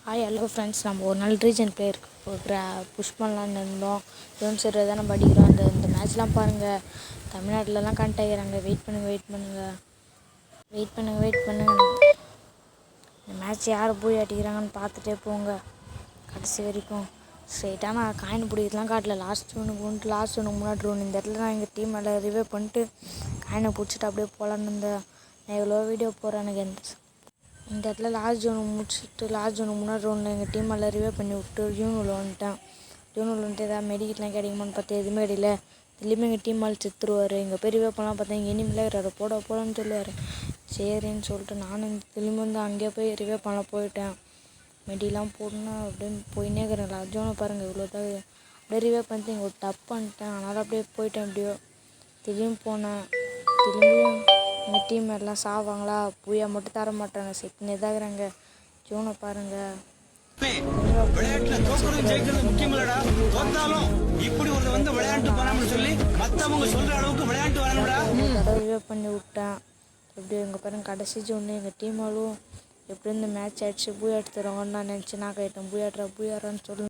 Hello friends, நம்ம ஒரு நாள் ரீஜன் பிளேயருக்கு புஷ் பண்ணலான்னு இருந்தோம். ஜோன் சரி தான் நம்ம அடிக்கிறோம். இந்த மேட்ச்லாம் பாருங்கள், தமிழ்நாட்டிலலாம் கனெக்ட் ஆகிறாங்க. வெயிட் பண்ணுங்கள். இந்த மேட்ச் யார் போய் அடிக்கிறாங்கன்னு பார்த்துட்டே போங்க கடைசி வரைக்கும். ஸ்ட்ரெயிட்டாக நான் காயின் பிடிக்கிறதுலாம் காட்டல. லாஸ்ட் ஒன்று முன்னாடி ஒன்று இந்த இடத்துல நான் எங்கள் டீம் மேலே ரிவே பண்ணிட்டு காயினை பிடிச்சிட்டு அப்படியே போகலான்னு இருந்தேன். நான் எவ்வளோ வீடியோ போடுறேன். எனக்கு இந்த இடத்துல லாஸ்ட் ஜோனுக்கு முன்னாடி ஒன்று எங்கள் டீம் மேலே ரிவே பண்ணி விட்டு ஜூனில் வந்துட்டு ஏதாவது மெடிக்கெட்லாம் கிடைக்குமான்னு பார்த்தா எதுவுமே கிடையில. திரும்பியும் எங்கள் டீம் மேலே செத்துருவார். எங்கள் பேர் ரிவே பண்ணலாம் பார்த்தா எங்கள் இனிமேலே இருக்கிறாரு. போடான்னு சொல்லுவார். சரின்னு சொல்லிட்டு நானும் திரும்பி வந்து அங்கேயே போய் ரிவே பண்ண போயிட்டேன். மெடிலாம் போடணும் அப்படின்னு போயின்னே இருக்கிறேன். லாஸ்ட் ஜோனை பாருங்கள், இவ்வளோதான். அப்படியே ரிவே பண்ணிட்டு இங்கே ஒரு டப் பண்ணிட்டேன். அதனால் அப்படியே போயிட்டேன். எப்படியோ திரும்பியும் போனேன். திரும்பியும் எங்கள் டீம் எல்லாம் சாவாங்களா, பூயா மட்டும் தர மாட்டாங்க, செத்துனே தான் இருக்கிறாங்க. ஜோனை பாருங்க. பண்ணி விட்டேன். எப்படி எங்கள் பாருங்க கடைசி ஜோன்னு எங்கள் டீமாலும் எப்படி இந்த மேட்ச் ஆயிடுச்சு. பூயா எடுத்து தருவாங்கன்னு நான் நினச்சி நான் கேட்டேன். பூயாடுறான்னு சொல்லி